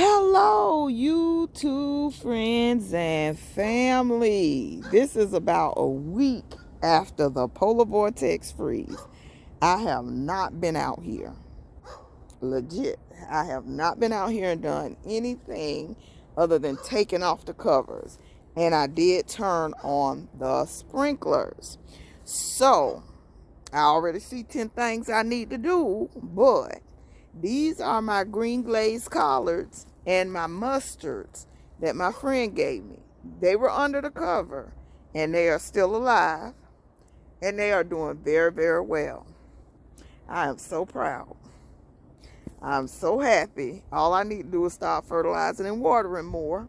Hello, YouTube friends and family. This is about a week after the polar vortex freeze. I have not been out here. Legit. I have not been out here and done anything other than taking off the covers. And I did turn on the sprinklers. So, I already see 10 things I need to do, but these are my green glazed collards and my mustards that my friend gave me. They were under the cover and they are still alive and they are doing very, very well. I am so proud. I'm so happy. All I need to do is start fertilizing and watering more,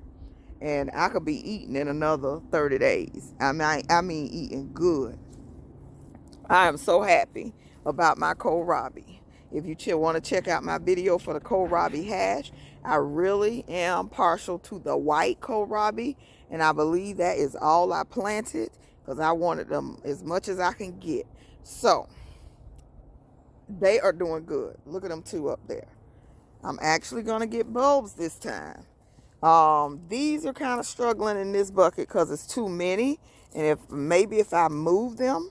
and I could be eating in another 30 days. I mean eating good. I am so happy about my kohlrabi. If you want to check out my video for the kohlrabi hash, I really am partial to the white kohlrabi, and I believe that is all I planted because I wanted them as much as I can get. So, they are doing good. Look at them two up there. I'm actually going to get bulbs this time. These are kind of struggling in this bucket because it's too many, and if I move them,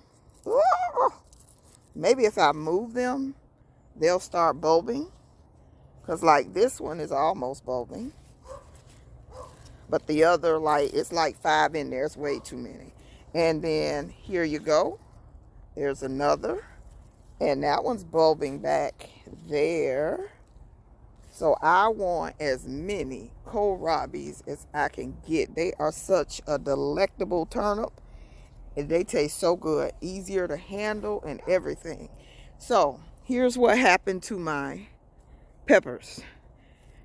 they'll start bulbing. Because like this one is almost bulbing. But the other, it's like 5 in there. It's way too many. And then here you go. There's another. And that one's bulbing back there. So I want as many kohlrabis as I can get. They are such a delectable turnip. And they taste so good. Easier to handle and everything. So here's what happened to my peppers.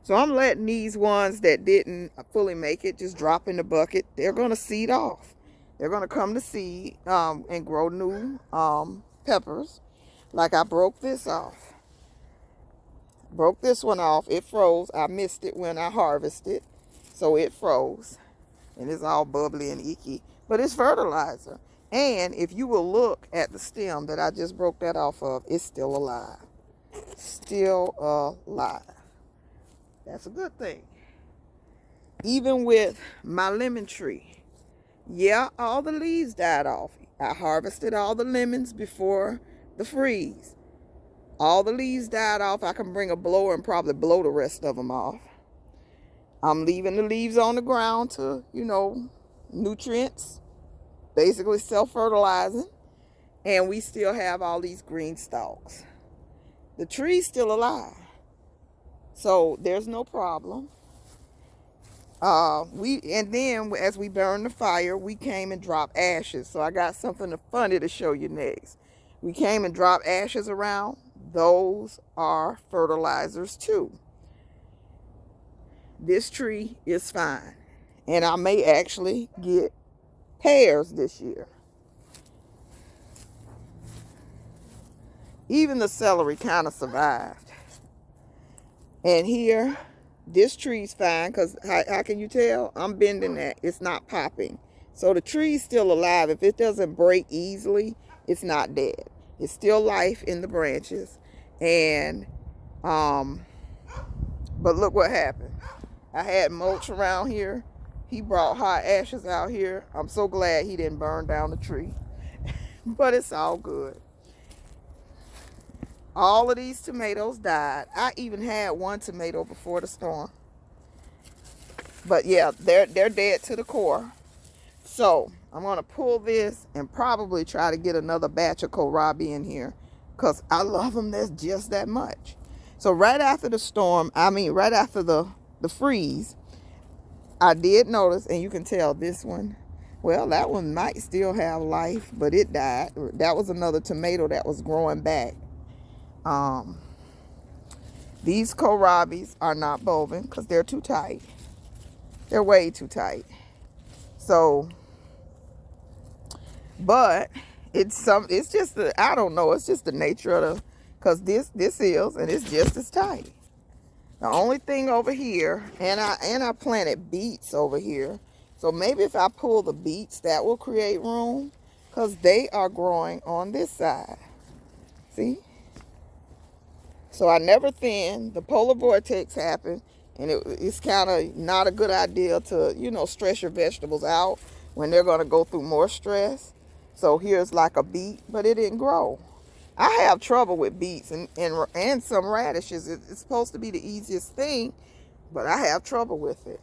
So I'm letting these ones that didn't fully make it just drop in the bucket. They're going to seed off. They're going to come to seed and grow new peppers. Like I broke this off. Broke this one off. It froze. I missed it when I harvested. So it froze. And it's all bubbly and icky. But it's fertilizer. And if you will look at the stem that I just broke that off of, it's still alive. Still alive. That's a good thing. Even with my lemon tree. Yeah, all the leaves died off. I harvested all the lemons before the freeze. All the leaves died off. I can bring a blower and probably blow the rest of them off. I'm leaving the leaves on the ground to, nutrients. Basically self-fertilizing. And we still have all these green stalks. The tree's still alive. So there's no problem. And then as we burned the fire, we came and dropped ashes. So I got something funny to show you next. We came and dropped ashes around. Those are fertilizers too. This tree is fine. And I may actually get pears this year. Even the celery kind of survived. And here, this tree's fine because how can you tell? I'm bending that. It's not popping. So the tree's still alive. If it doesn't break easily, it's not dead. It's still life in the branches. And, but look what happened. I had mulch around here. He brought hot ashes out here. I'm so glad he didn't burn down the tree. But it's all good. All of these tomatoes died. I even had one tomato before the storm. But yeah, they're dead to the core. So I'm going to pull this and probably try to get another batch of kohlrabi in here. Because I love them just that much. So right after the storm, right after the freeze, I did notice, and you can tell this one, well, that one might still have life, but it died. That was another tomato that was growing back. These kohlrabis are not bulbing because they're too tight. They're way too tight. So, but it's just I don't know. It's just the nature of because this is, and it's just as tight. The only thing over here, and I planted beets over here. So maybe if I pull the beets, that will create room because they are growing on this side. See? So I never thinned. The polar vortex happened. And it's kind of not a good idea to, you know, stress your vegetables out when they're going to go through more stress. So here's like a beet, but it didn't grow. I have trouble with beets and some radishes. It's supposed to be the easiest thing, but I have trouble with it.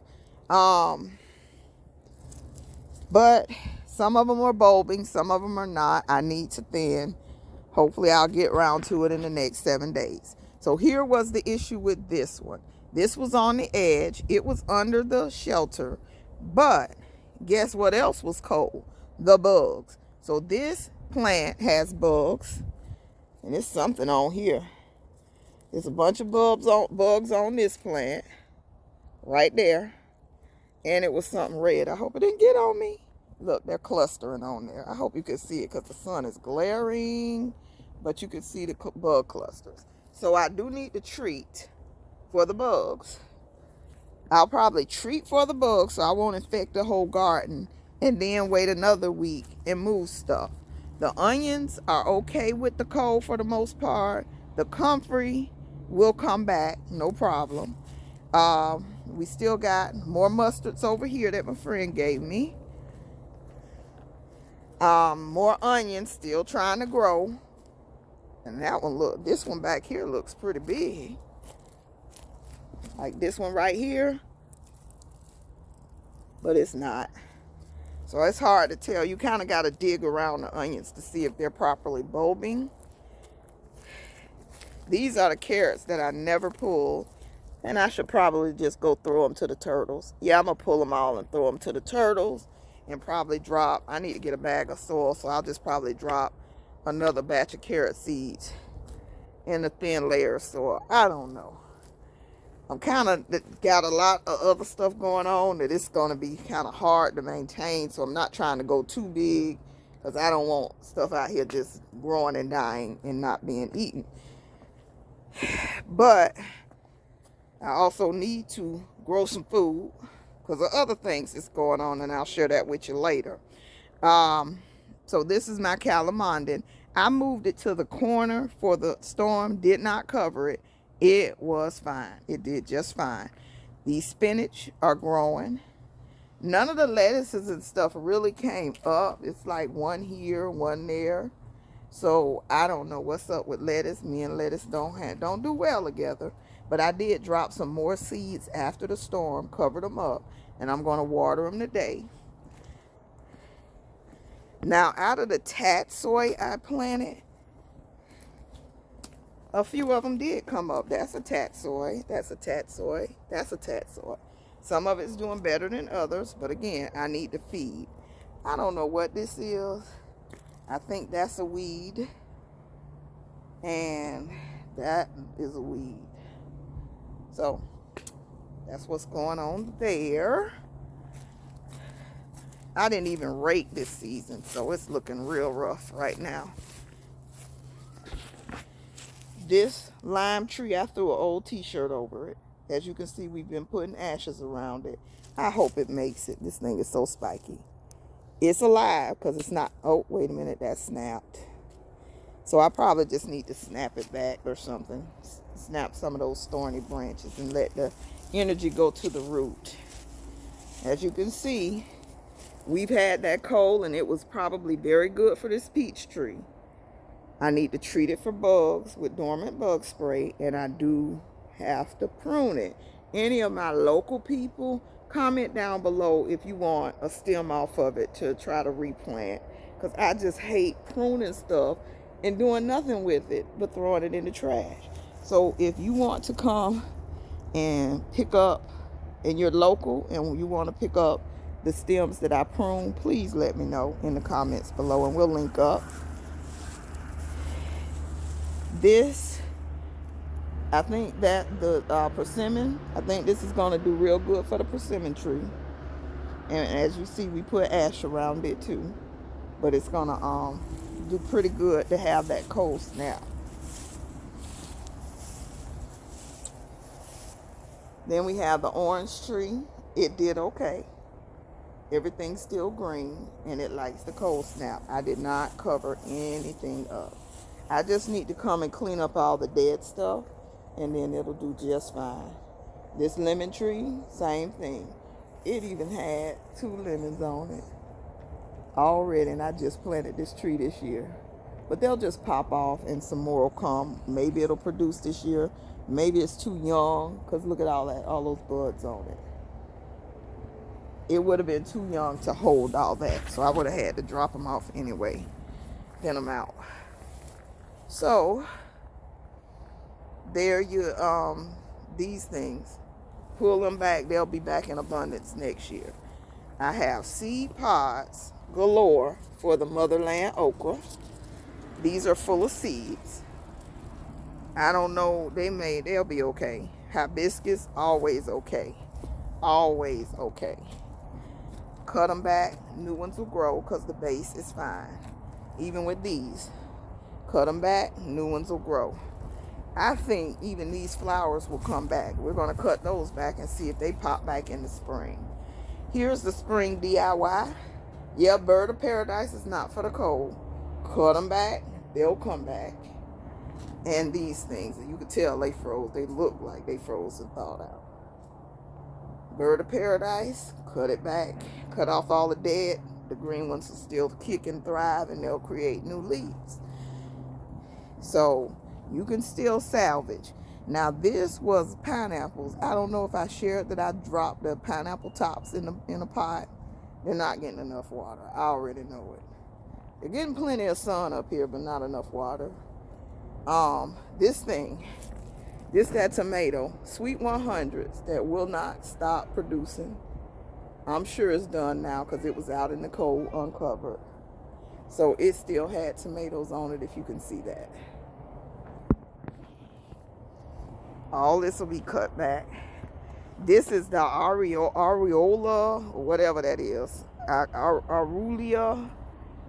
But some of them are bulbing, some of them are not. I need to thin. Hopefully I'll get around to it in the next 7 days. So here was the issue with this one. This was on the edge. It was under the shelter. But guess what else was cold? The bugs. So this plant has bugs. And there's something on here. There's a bunch of bugs on this plant. Right there. And it was something red. I hope it didn't get on me. Look, they're clustering on there. I hope you can see it because the sun is glaring. But you can see the bug clusters. So I do need to treat for the bugs. I'll probably treat for the bugs so I won't infect the whole garden. And then wait another week and move stuff. The onions are okay with the cold for the most part. The comfrey will come back, no problem. We still got more mustards over here that my friend gave me. More onions still trying to grow. And that one, look, this one back here looks pretty big. Like this one right here. But it's not. So it's hard to tell. You kind of got to dig around the onions to see if they're properly bulbing. These are the carrots that I never pulled. And I should probably just go throw them to the turtles. Yeah, I'm going to pull them all and throw them to the turtles. And probably drop. I need to get a bag of soil. So I'll just probably drop another batch of carrot seeds in a thin layer of soil. I don't know. I'm kind of got a lot of other stuff going on that it's going to be kind of hard to maintain. So I'm not trying to go too big because I don't want stuff out here just growing and dying and not being eaten. But I also need to grow some food because of other things that's going on, and I'll share that with you later. So this is my calamondin. I moved it to the corner for the storm, did not cover it. It was fine. It did just fine. These spinach are growing. None of the lettuces and stuff really came up. It's like one here, one there. So I don't know what's up with lettuce. Me and lettuce don't do well together. But I did drop some more seeds after the storm, covered them up, and I'm going to water them today. Now, out of the tatsoi I planted, a few of them did come up. That's a tatsoi. That's a tatsoi. That's a tatsoi. Some of it's doing better than others, but again, I need to feed. I don't know what this is. I think that's a weed, and that is a weed. So, that's what's going on there. I didn't even rake this season, so it's looking real rough right now. This lime tree, I threw an old t-shirt over it. As you can see, we've been putting ashes around it. I hope it makes it. This thing is so spiky. It's alive because it's not... Oh, wait a minute. That snapped. So I probably just need to snap it back or something. Snap some of those thorny branches and let the energy go to the root. As you can see, we've had that cold and it was probably very good for this peach tree. I need to treat it for bugs with dormant bug spray, and I do have to prune it. Any of my local people, comment down below if you want a stem off of it to try to replant, because I just hate pruning stuff and doing nothing with it but throwing it in the trash. So if you want to come and pick up, and you're local and you want to pick up the stems that I prune, please let me know in the comments below and we'll link up. This, I think that the persimmon, I think this is going to do real good for the persimmon tree. And as you see, we put ash around it too. But it's going to do pretty good to have that cold snap. Then we have the orange tree. It did okay. Everything's still green and it likes the cold snap. I did not cover anything up. I just need to come and clean up all the dead stuff and then it'll do just fine. This lemon tree, same thing. It even had 2 lemons on it already, and I just planted this tree this year. But they'll just pop off and some more will come. Maybe it'll produce this year. Maybe it's too young, because look at all those buds on it. It would have been too young to hold all that, so I would have had to drop them off anyway, thin them out. So there you these things, pull them back, they'll be back in abundance next year. I have seed pods galore for the motherland okra. These are full of seeds. I don't know, they'll be okay. Hibiscus, always okay. Always okay. Cut them back, new ones will grow because the base is fine. Even with these, cut them back, new ones will grow. I think even these flowers will come back. We're going to cut those back and see if they pop back in the spring. Here's the spring DIY. Yeah, bird of paradise is not for the cold. Cut them back, they'll come back. And these things, you can tell they froze. They look like they froze and thawed out. Bird of paradise, cut it back. Cut off all the dead. The green ones will still kick and thrive, and they'll create new leaves. So you can still salvage. Now this was pineapples. I don't know if I shared that I dropped the pineapple tops in a pot. They're not getting enough water. I already know it. They're getting plenty of sun up here, but not enough water. This got tomato, sweet 100s that will not stop producing. I'm sure it's done now because it was out in the cold uncovered. So it still had tomatoes on it, if you can see that. All this will be cut back. This is the areola, or whatever that is. Arulia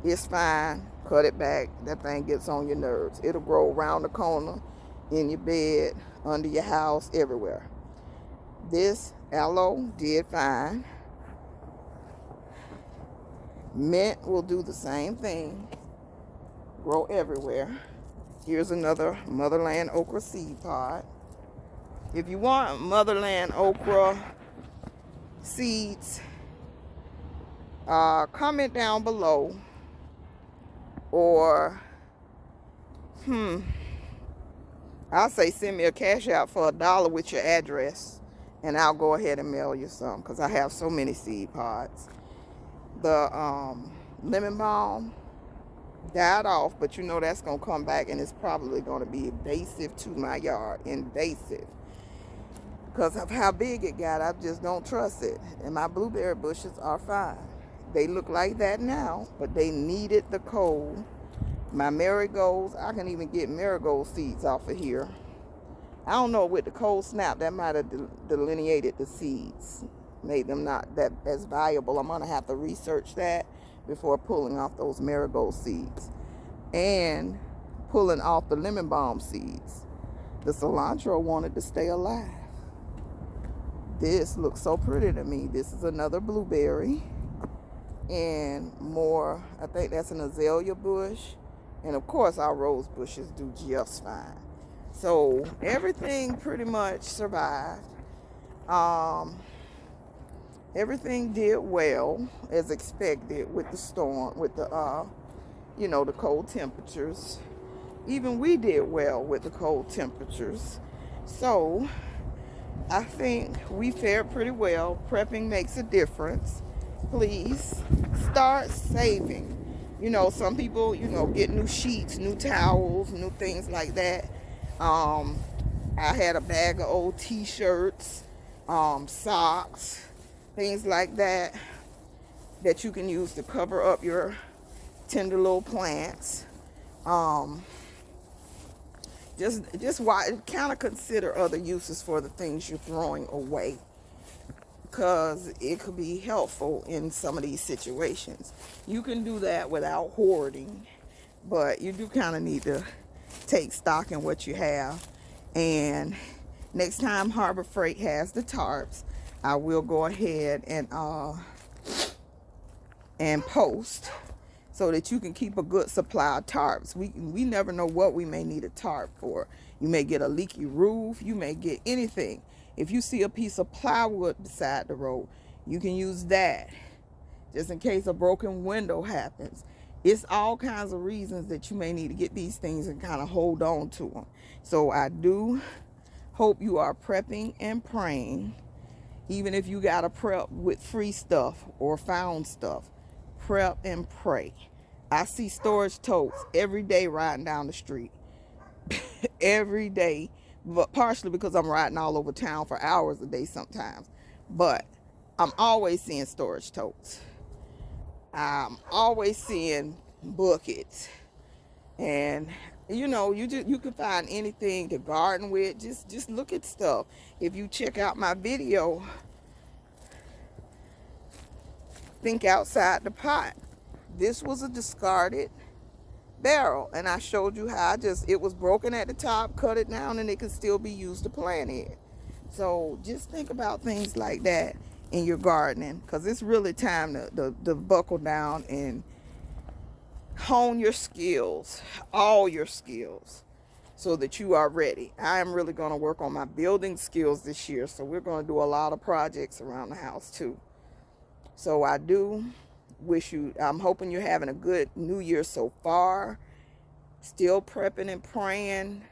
is fine. Cut it back. That thing gets on your nerves. It'll grow around the corner, in your bed, under your house, everywhere. This aloe did fine. Mint will do the same thing. Grow everywhere. Here's another motherland okra seed pod. If you want motherland okra seeds, comment down below. Or, I'll say send me a cash out for $1 with your address, and I'll go ahead and mail you some, because I have so many seed pods. The lemon balm died off, but you know that's going to come back, and it's probably going to be invasive to my yard. Invasive. Because of how big it got, I just don't trust it. And my blueberry bushes are fine. They look like that now, but they needed the cold. My marigolds, I can even get marigold seeds off of here. I don't know, with the cold snap, that might have delineated the seeds, made them not that as valuable. I'm going to have to research that before pulling off those marigold seeds. And pulling off the lemon balm seeds. The cilantro wanted to stay alive. This looks so pretty to me. This is another blueberry. And more, I think that's an azalea bush. And of course our rose bushes do just fine. So everything pretty much survived. Everything did well as expected with the storm, with the the cold temperatures. Even we did well with the cold temperatures. So I think we fared pretty well. Prepping makes a difference. Please start saving. Some people, get new sheets, new towels, new things like that. I had a bag of old t-shirts, socks, things like that you can use to cover up your tender little plants. Just kind of consider other uses for the things you're throwing away, because it could be helpful in some of these situations. You can do that without hoarding, but you do kind of need to take stock in what you have. And next time Harbor Freight has the tarps, I will go ahead and post so that you can keep a good supply of tarps. We never know what we may need a tarp for. You may get a leaky roof. You may get anything. If you see a piece of plywood beside the road, you can use that just in case a broken window happens. It's all kinds of reasons that you may need to get these things and kind of hold on to them. So I do hope you are prepping and praying. Even if you got to prep with free stuff or found stuff, prep and pray. I see storage totes every day riding down the street. Every day, but partially because I'm riding all over town for hours a day sometimes. But I'm always seeing storage totes. I'm always seeing buckets. And you know, you can find anything to garden with. Just look at stuff. If you check out my video, Think Outside the Pot, this was a discarded barrel, and I showed you how it was broken at the top, cut it down, and it could still be used to plant in. So just think about things like that in your gardening, because it's really time to buckle down and hone your skills, all your skills, so that you are ready. I am really going to work on my building skills this year, so we're going to do a lot of projects around the house too. So I do wish you, I'm hoping you're having a good new year so far. Still prepping and praying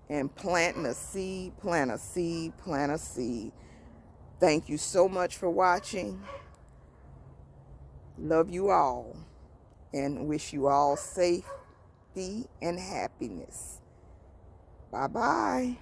and planting a seed, plant a seed, plant a seed. Thank you so much for watching. Love you all and wish you all safety and happiness. Bye-bye.